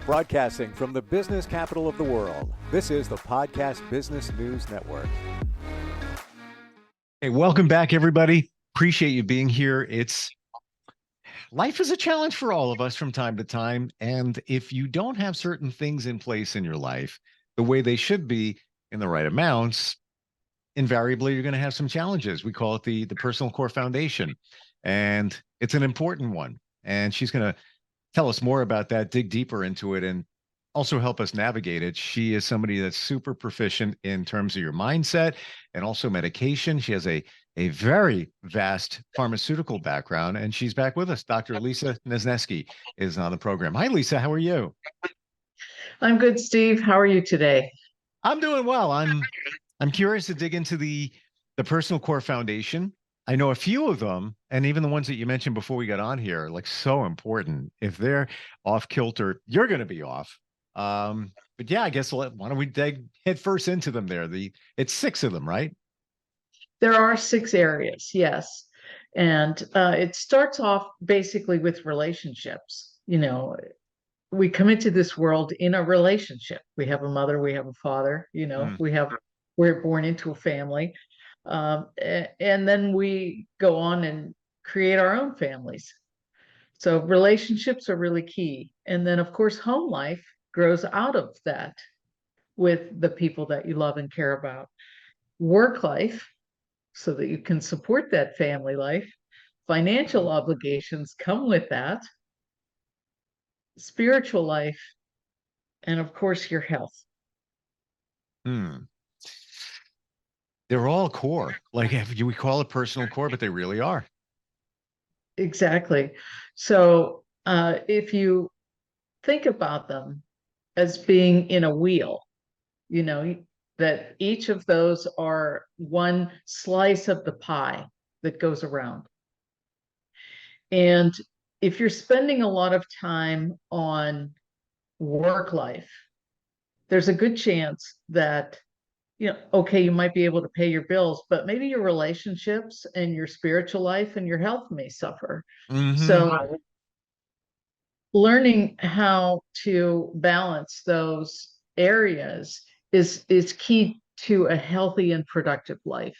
Broadcasting from the business capital of the world, this is the Podcast Business News Network. Hey, welcome back, everybody. Appreciate you being here. Life is a challenge for all of us from time to time. And if you don't have certain things in place in your life the way they should be in the right amounts, invariably you're going to have some challenges. We call it the personal core foundation. And it's an important one. And she's going to tell us more about that, dig deeper into it, and also help us navigate it. She is somebody that's super proficient in terms of your mindset and also medication. She has a very vast pharmaceutical background, and she's back with us. Dr. Lisa Nezneski is on the program. Hi, Lisa. How are you? I'm good, Steve. How are you today? I'm doing well. I'm curious to dig into the personal core foundation. I know a few of them, and even the ones that you mentioned before we got on here, like so important. If they're off kilter, you're going to be off. But yeah, I guess why don't we dig head first into them there? It's 6 of them, right? There are 6 areas, yes. And it starts off basically with relationships. You know, we come into this world in a relationship. We have a mother, we have a father, we're born into a family. And then we go on and create our own families. So relationships are really key. And then, of course, home life grows out of that with the people that you love and care about. Work life, so that you can support that family life. Financial obligations come with that. Spiritual life, and of course, your health. They're all core. Like we call it personal core, but they really are. Exactly. So if you think about them as being in a wheel, you know, that each of those are one slice of the pie that goes around. And if you're spending a lot of time on work life, there's a good chance that, okay, you might be able to pay your bills, but maybe your relationships and your spiritual life and your health may suffer. So learning how to balance those areas is key to a healthy and productive life.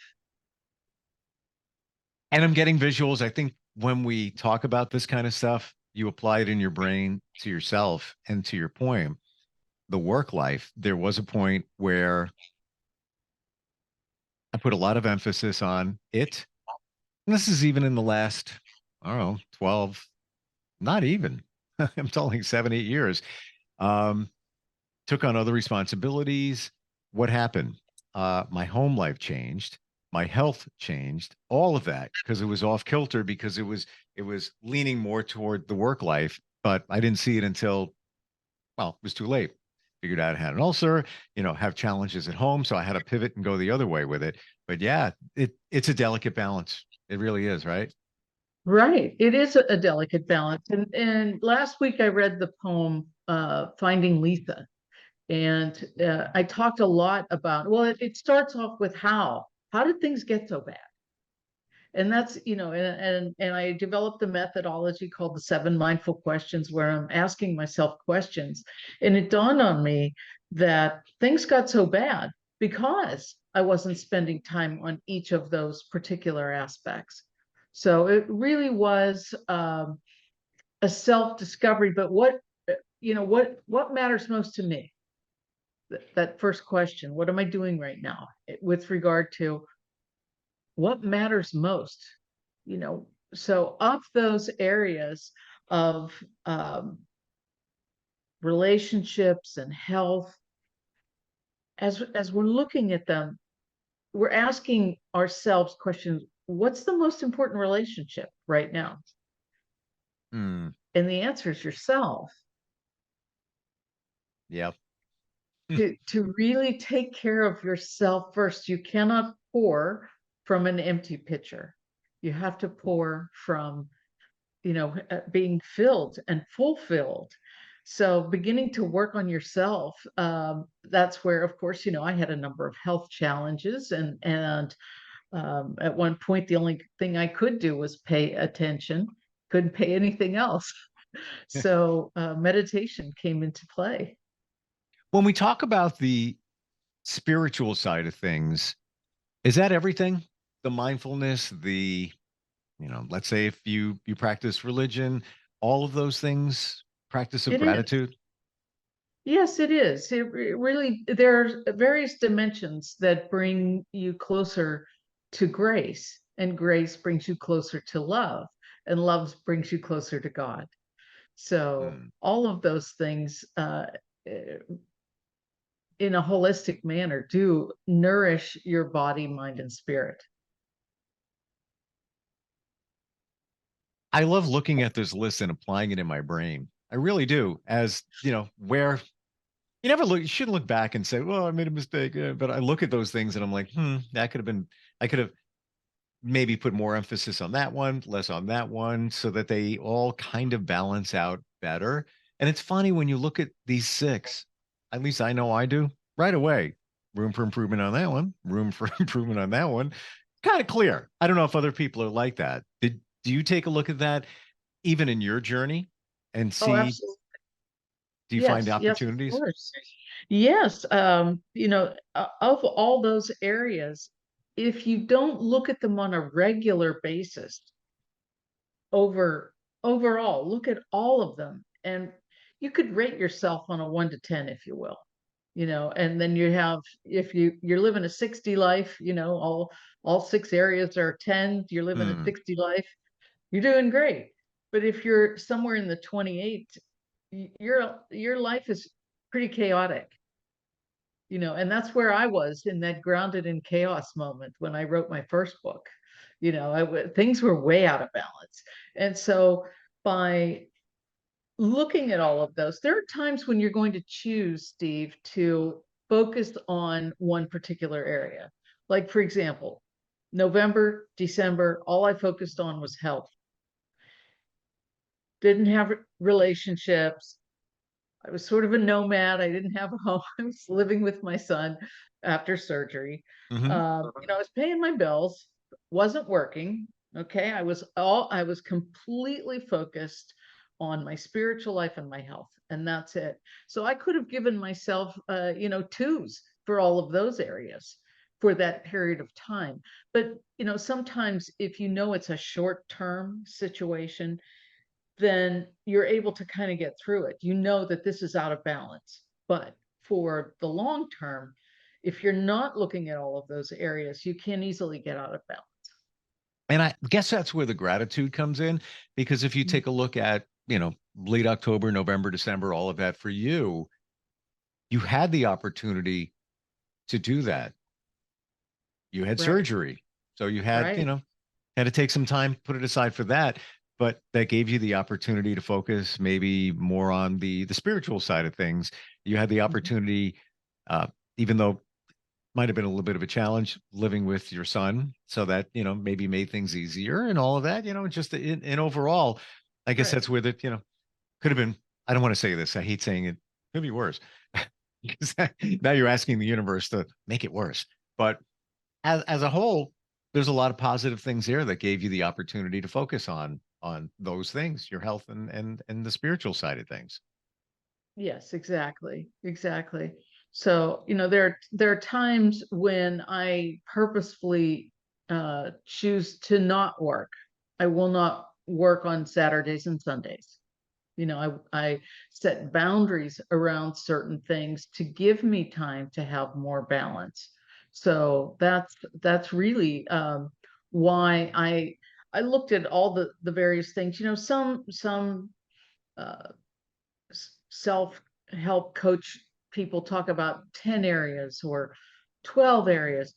And I'm getting visuals. I think when we talk about this kind of stuff, you apply it in your brain to yourself. And to your point, the work life, there was a point where I put a lot of emphasis on it. And this is even in the last, I don't know, 12, not even, I'm telling 7, 8 years. Took on other responsibilities. What happened? My home life changed. My health changed. All of that because it was off kilter, because it was leaning more toward the work life. But I didn't see it until, well, it was too late. Figured out I had an ulcer, have challenges at home. So I had to pivot and go the other way with it. But yeah, it's a delicate balance. It really is, right? Right. It is a delicate balance. And last week I read the poem Finding Lisa. And I talked a lot about, well, it starts off with how did things get so bad? And that's, and I developed a methodology called the 7 mindful questions, where I'm asking myself questions. And it dawned on me that things got so bad because I wasn't spending time on each of those particular aspects. So it really was a self-discovery. But what matters most to me? That first question, what am I doing right now with regard to what matters most? So of those areas of relationships and health, as we're looking at them, we're asking ourselves questions. What's the most important relationship right now? And the answer is yourself. Yep. To really take care of yourself first. You cannot pour from an empty pitcher. You have to pour from, being filled and fulfilled. So beginning to work on yourself, that's where, of course, I had a number of health challenges, and at one point, the only thing I could do was pay attention, couldn't pay anything else. So meditation came into play. When we talk about the spiritual side of things, is that everything? The mindfulness, let's say if you practice religion, all of those things, practice of It is. gratitude. Yes, it is. Really, there are various dimensions that bring you closer to grace, and grace brings you closer to love, and love brings you closer to God. So Hmm. all of those things, eh, in a holistic manner, do nourish your body, mind, and spirit. I love looking at this list and applying it in my brain. I really do. As where you shouldn't look back and say, "Well, I made a mistake." But I look at those things and I'm like, that could have been. I could have maybe put more emphasis on that one, less on that one, so that they all kind of balance out better. And it's funny when you look at these six, at least I know I do, right away. Room for improvement on that one, room for improvement on that one. Kind of clear. I don't know if other people are like that. Do you take a look at that even in your journey and Oh, see, absolutely. do you find Yes, yes, of opportunities? course. Yes, of all those areas, if you don't look at them on a regular basis, over overall, look at all of them, and you could rate yourself on a 1 to 10, if you will. And then you have, if you're living a 60 life, all six areas are 10, you're living a Hmm. 60 life, you're doing great. But if you're somewhere in the 28, your life is pretty chaotic. And that's where I was in that grounded in chaos moment when I wrote my first book. Things were way out of balance. And so by looking at all of those, there are times when you're going to choose, Steve, to focus on one particular area. Like, for example, November, December, all I focused on was health. Didn't have relationships. I was sort of a nomad. I didn't have a home. I was living with my son after surgery. Hmm. I was paying my bills, wasn't working. Okay. I was completely focused on my spiritual life and my health, and that's it. So I could have given myself, twos for all of those areas for that period of time. But, sometimes if it's a short term situation, then you're able to kind of get through it. You know that this is out of balance. But for the long term, if you're not looking at all of those areas, you can easily get out of balance. And I guess that's where the gratitude comes in, because if you Mm. take a look at, late October, November, December, all of that for you, you had the opportunity to do that. You had Right, surgery. So you had, right. had to take some time, put it aside for that. But that gave you the opportunity to focus maybe more on the spiritual side of things. You had the Mhm. opportunity, uh, even though might have been a little bit of a challenge living with your son, so that maybe made things easier and all of that. Just in overall, I guess Right. that's where the could have been. I don't want to say this. I hate saying it. Could be worse. Because now you're asking the universe to make it worse. But as a whole, there's a lot of positive things there that gave you the opportunity to focus on those things, your health and the spiritual side of things. Yes, exactly. Exactly. So, there are times when I purposefully choose to not work. I will not work on Saturdays and Sundays. I set boundaries around certain things to give me time to have more balance. So that's really, why I looked at all the various things. Some uh, self-help coach people talk about 10 areas or 12 areas.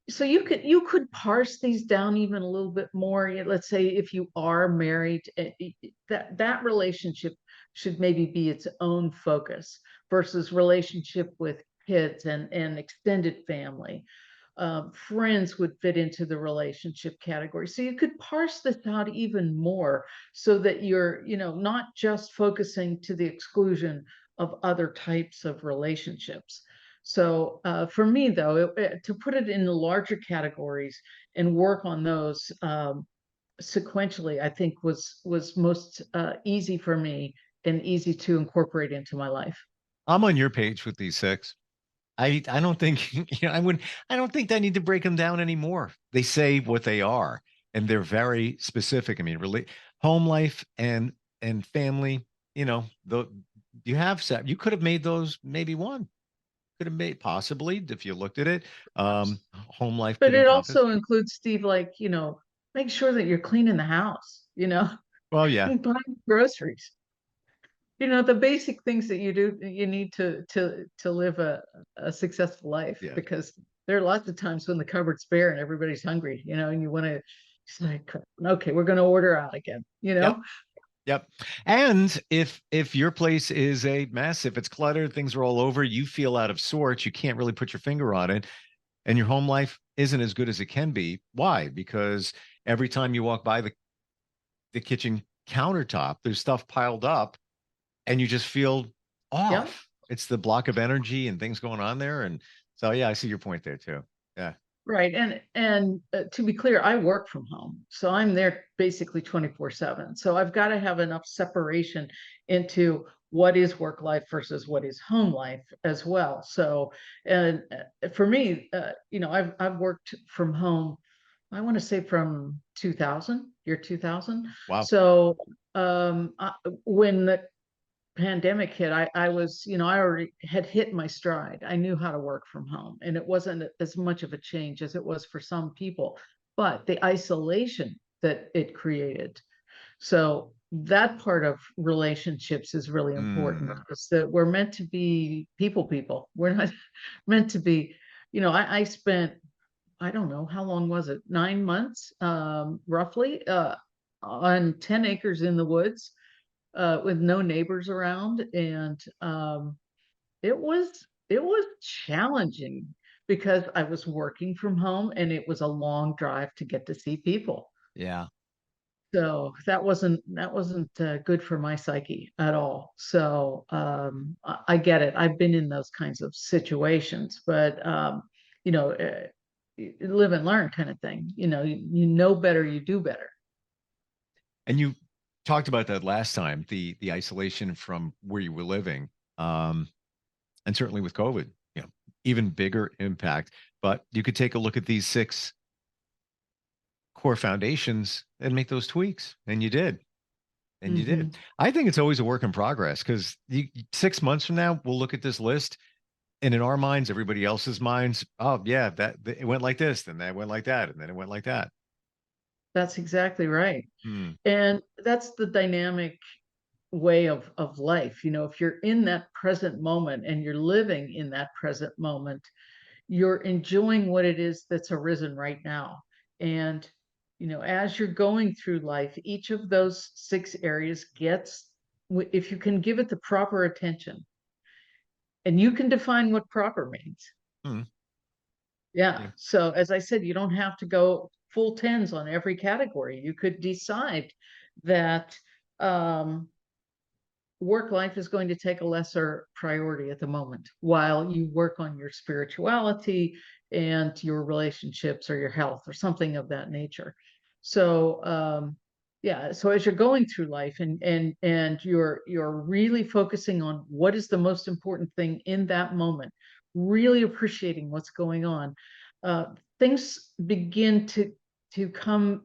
So you could parse these down even a little bit more. Let's say if you are married, that relationship should maybe be its own focus versus relationship with kids and extended family. Friends would fit into the relationship category. So you could parse this out even more so that you're, not just focusing to the exclusion of other types of relationships. So for me, though, to put it in the larger categories and work on those, sequentially, I think was most easy for me and easy to incorporate into my life. I'm on your page with these six. I don't think I don't think I need to break them down anymore. They say what they are, and they're very specific. I mean, really, home life and family. The you have set. You could have made those maybe one. Could have made possibly if you looked at it. Home life But could it encompass. also includes, Steve, like, make sure that you're cleaning the house, Well, yeah, and buying groceries. The basic things that you need to live a successful life, yeah, because there are lots of times when the cupboard's bare and everybody's hungry, and you want to, it's like, okay, we're going to order out again, yep. Yep. And if your place is a mess, if it's cluttered, things are all over, you feel out of sorts, you can't really put your finger on it, and your home life isn't as good as it can be. Why? Because every time you walk by the kitchen countertop, there's stuff piled up and you just feel Yeah. off. It's the block of energy and things going on there. And so yeah, I see your point there too. Yeah. Right. And to be clear, I work from home. So I'm there basically 24/7. So I've got to have enough separation into what is work life versus what is home life as well. So, and for me, I've worked from home, I want to say from 2000, year 2000. Wow. So, when the pandemic hit, I was, I already had hit my stride. I knew how to work from home, and it wasn't as much of a change as it was for some people, but the isolation that it created. So that part of relationships is really important, Mm, because that we're meant to be people. We're not meant to be, I spent, I don't know, how long was it? 9 months, roughly, on 10 acres in the woods, with no neighbors around, and it was challenging because I was working from home and it was a long drive to get to see people. yeah. So that wasn't good for my psyche at all. So I get it. I've been in those kinds of situations, but you know, uh, live and learn kind of thing. You know better, you do better. And you talked about that last time, the isolation from where you were living. Um, and certainly with COVID, even bigger impact. But you could take a look at these six core foundations and make those tweaks. And you did. And you did. Hmm. I think it's always a work in progress because 6 months from now, we'll look at this list and in our minds, everybody else's minds, oh yeah, it went like this, then that went like that, and then it went like that. That's exactly right. Hmm. And that's the dynamic way of life. If you're in that present moment and you're living in that present moment, you're enjoying what it is that's arisen right now. And as you're going through life, each of those six areas gets, if you can give it the proper attention, and you can define what proper means. Hmm. Yeah. Yeah. So as I said, you don't have to go full tens on every category. You could decide that um, work life is going to take a lesser priority at the moment while you work on your spirituality and your relationships or your health or something of that nature. So yeah, so as you're going through life, and you're really focusing on what is the most important thing in that moment, really appreciating what's going on, uh, things begin to become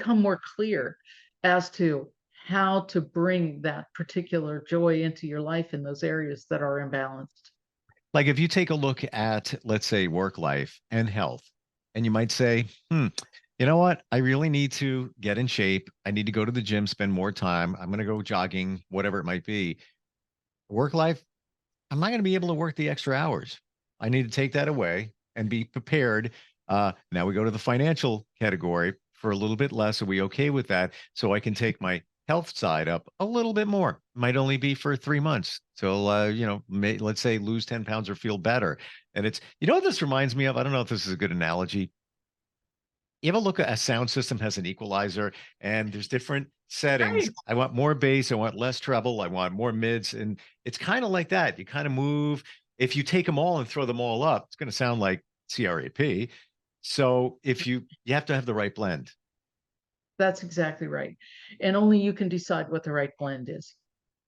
more clear as to how to bring that particular joy into your life in those areas that are imbalanced. Like if you take a look at, let's say, work life and health, and you might say, you know what? I really need to get in shape. I need to go to the gym, spend more time. I'm going to go jogging, whatever it might be. Work life, I'm not going to be able to work the extra hours. I need to take that away and be prepared. Now we go to the financial category for a little bit less. Are we okay with that? So I can take my health side up a little bit more. Might only be for 3 months. So, let's say lose 10 pounds or feel better. And what this reminds me of? I don't know if this is a good analogy. You ever look at a sound system has an equalizer and there's different settings. Right. I want more bass, I want less treble, I want more mids. And it's kind of like that. You kind of move. If you take them all and throw them all up, it's going to sound like CRAP. So if you have to have the right blend. That's exactly right. And only you can decide what the right blend is.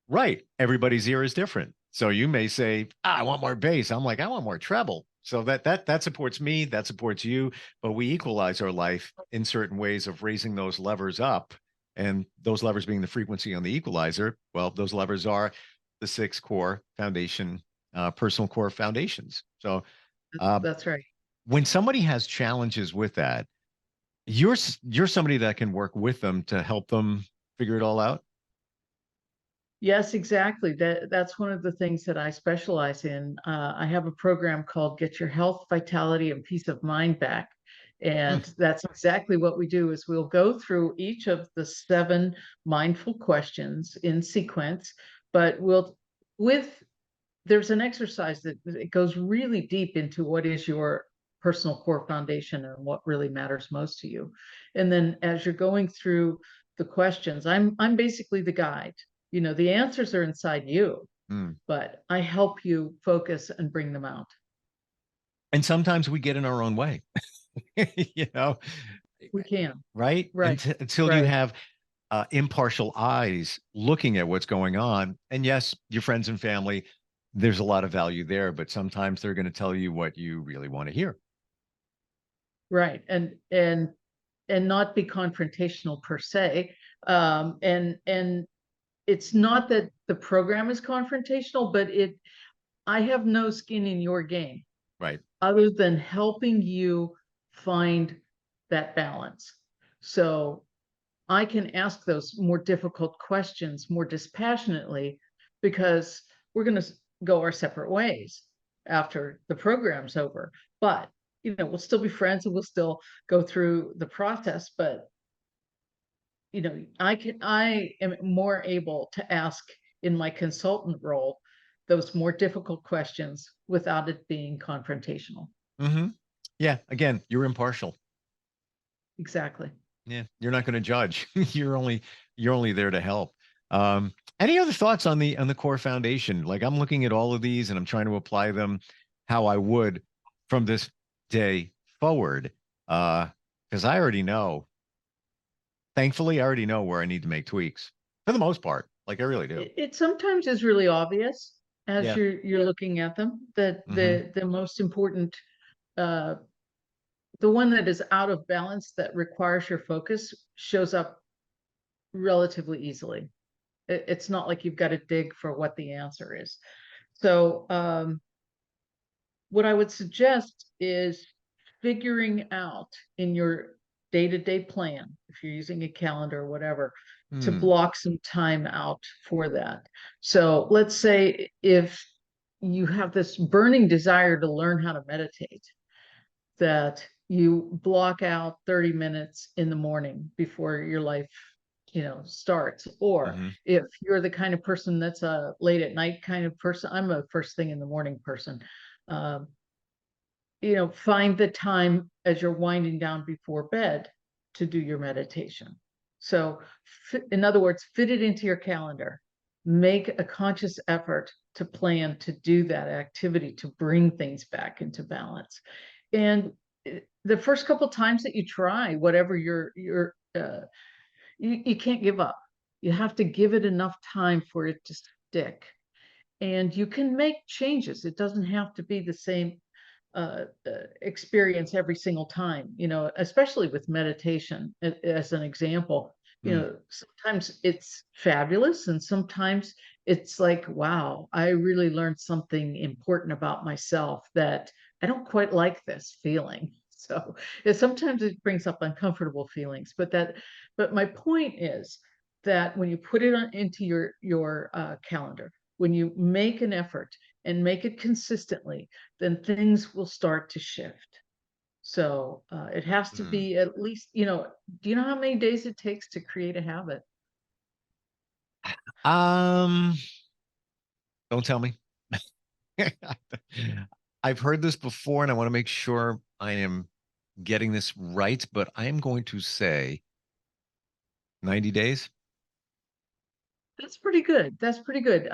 Right. Everybody's ear is different. So you may say, I want more bass. I'm like, I want more treble. So that supports me, that supports you, but we equalize our life in certain ways of raising those levers up. And those levers being the frequency on the equalizer. Well, those levers are the 6 core foundation, personal core foundations. So That's right. when somebody has challenges with that, you're somebody that can work with them to help them figure it all out. Yes, exactly. That's one of the things that I specialize in. I have a program called Get Your Health, Vitality, and Peace of Mind Back. Hmm. And that's exactly what we do is we'll go through each of the 7 mindful questions in sequence, but with there's an exercise that it goes really deep into what is your personal core foundation and what really matters most to you. And then as you're going through the questions, I'm basically the guide. You know, the answers are inside you, Hmm. but I help you focus and bring them out. And sometimes we get in our own way, you know, We can. right? Right. Until you Right. have impartial eyes looking at what's going on. And yes, your friends and family, there's a lot of value there, but sometimes they're going to tell you what you really want to hear. Right. And not be confrontational per se. And it's not that the program is confrontational, but I have no skin in your game Right. other than helping you find that balance. So I can ask those more difficult questions more dispassionately because we're going to go our separate ways after the program's over. But, you know, we'll still be friends and we'll still go through the process. But, you know, I am more able to ask in my consultant role those more difficult questions without it being confrontational. Hmm. Yeah. Again, you're impartial. Exactly. Yeah. You're not going to judge. You're only there to help. Any other thoughts on the core foundation? Like I'm looking at all of these and I'm trying to apply them how I would from this day forward. Because I already know, thankfully, I already know where I need to make tweaks for the most part. Like I really do. It sometimes is really obvious as Yeah. you're looking at them that Hmm. the most important uh the one that is out of balance that requires your focus shows up relatively easily. It's not like you've got to dig for what the answer is. So what I would suggest is figuring out in your day-to-day plan, if you're using a calendar or whatever, to Hmm. block some time out for that. So let's say if you have this burning desire to learn how to meditate, that you block out 30 minutes in the morning before your life, you know, starts. Or Hmm. if you're the kind of person that's a late at night kind of person, I'm a first thing in the morning person. um, you know, find the time as you're winding down before bed to do your meditation. So, in other words, fit it into your calendar. Make a conscious effort to plan to do that activity to bring things back into balance. And the first couple times that you try, whatever you can't give up. You have to give it enough time for it to stick. And you can make changes. It doesn't have to be the same experience every single time, you know, especially with meditation as an example. You Hmm. know, sometimes it's fabulous and sometimes it's like, wow, I really learned something important about myself that I don't quite like this feeling. So sometimes it brings up uncomfortable feelings, but my point is that when you put it into your calendar, when you make an effort and make it consistently, then things will start to shift. So it has to Hmm. be at least, you know, do you know how many days it takes to create a habit? Um, don't tell me. I've heard this before and I want to make sure I am getting this right, but I am going to say 90 days. That's pretty good. That's pretty good.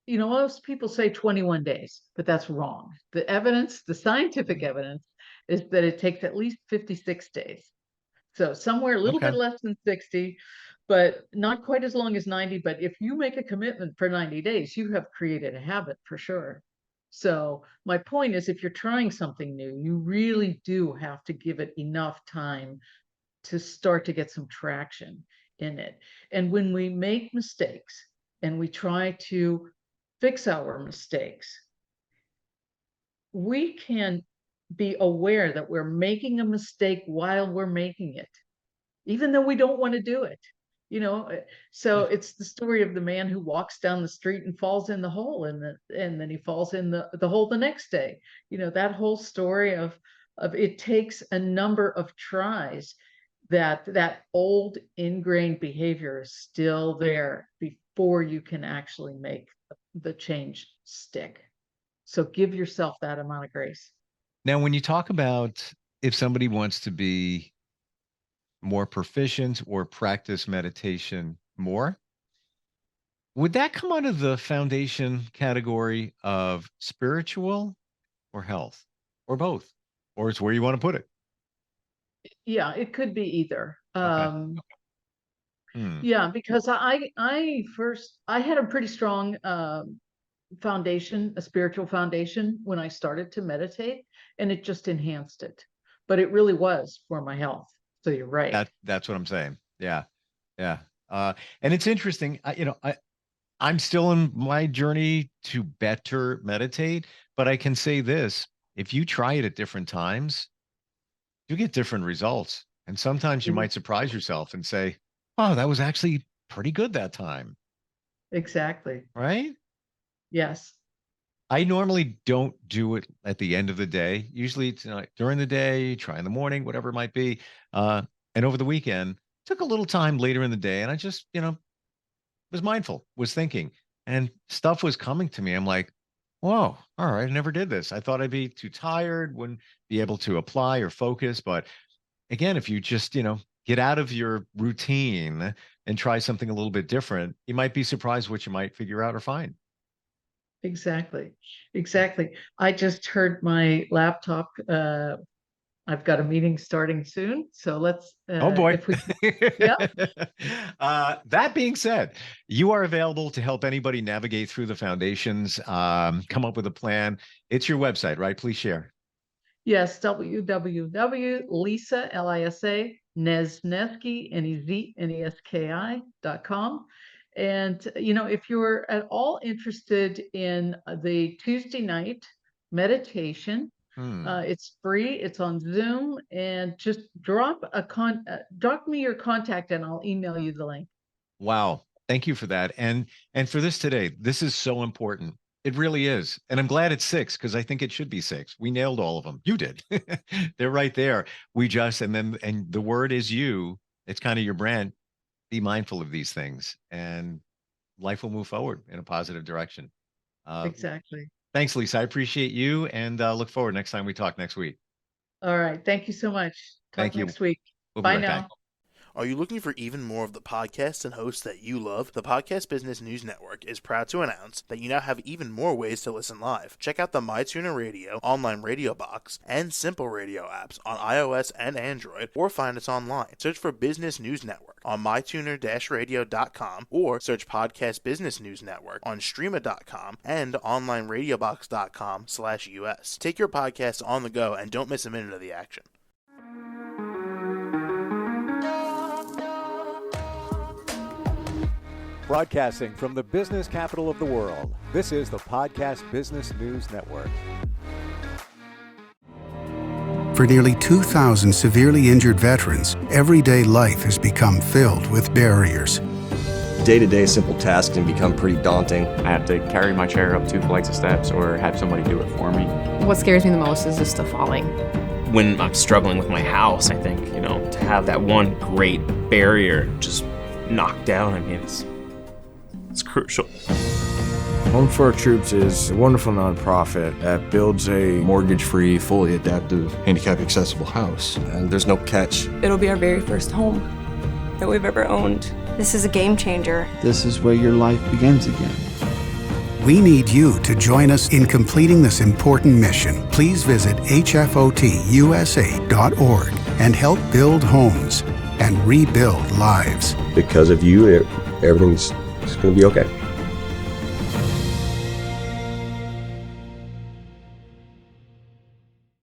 You know, most people say 21 days, but that's wrong. The evidence, the scientific Mm. evidence is that it takes at least 56 days. So somewhere a little Okay. bit less than 60, but not quite as long as 90. But if you make a commitment for 90 days, you have created a habit for sure. So my point is, if you're trying something new, you really do have to give it enough time to start to get some traction in it. And when we make mistakes and we try to fix our mistakes, we can be aware that we're making a mistake while we're making it, even though we don't want to do it. So it's the story of the man who walks down the street and falls in the hole, and then he falls in the hole the next day. That whole story of it takes a number of tries that old ingrained behavior is still there before you can actually make the change stick. So give yourself that amount of grace. Now, when you talk about if somebody wants to be more proficient or practice meditation more, would that come under the foundation category of spiritual or health or both? Or it's where you want to put it? Yeah, it could be either. Okay. Yeah, because I had a pretty strong foundation, a spiritual foundation, when I started to meditate, and it just enhanced it. But it really was for my health. So you're right. That's what I'm saying. Yeah. Yeah. And it's interesting. I'm still in my journey to better meditate, but I can say this: if you try it at different times, you get different results. And sometimes you might surprise yourself and say, oh, that was actually pretty good that time. Exactly. Right? Yes. I normally don't do it at the end of the day. Usually it's during the day, try in the morning, whatever it might be. And over the weekend, took a little time later in the day, and I just, was mindful, was thinking, and stuff was coming to me. I'm like, whoa, all right, I never did this. I thought I'd be too tired, wouldn't be able to apply or focus. But again, if you just, get out of your routine and try something a little bit different, you might be surprised what you might figure out or find. Exactly. I just heard my laptop. I've got a meeting starting soon, so let's. Oh boy. If we, yeah. That being said, you are available to help anybody navigate through the foundations, come up with a plan. It's your website, right? Please share. Yes, www.lisa, Lisa, Nezneski, Nezneski.com. And, if you're at all interested in the Tuesday night meditation, it's free. It's on Zoom, and just drop me your contact and I'll email you the link. Wow. Thank you for that. And for this today, this is so important. It really is. And I'm glad it's 6, because I think it should be 6. We nailed all of them. You did. They're right there. And the word is you. It's kind of your brand. Be mindful of these things, and life will move forward in a positive direction. Exactly. Thanks, Lisa. I appreciate you, and look forward next time we talk next week. All right. Thank you so much. Thank you. Next week. We'll Bye be right now. back. Are you looking for even more of the podcasts and hosts that you love? The Podcast Business News Network is proud to announce that you now have even more ways to listen live. Check out the MyTuner Radio, online radio box, and Simple Radio apps on iOS and Android, or find us online. Search for Business News Network on mytuner-radio.com, or search Podcast Business News Network on streama.com and onlineradiobox.com/US. Take your podcast on the go and don't miss a minute of the action. Broadcasting from the business capital of the world, this is the Podcast Business News Network. For nearly 2,000 severely injured veterans, everyday life has become filled with barriers. Day-to-day simple tasks can become pretty daunting. I have to carry my chair up 2 flights of steps or have somebody do it for me. What scares me the most is just the falling. When I'm struggling with my house, I think, to have that one great barrier just knocked down, it's crucial. Home for Our Troops is a wonderful nonprofit that builds a mortgage-free, fully adaptive, handicap-accessible house. And there's no catch. It'll be our very first home that we've ever owned. This is a game changer. This is where your life begins again. We need you to join us in completing this important mission. Please visit hfotusa.org. and help build homes and rebuild lives. Because of you, everything's just going to be okay.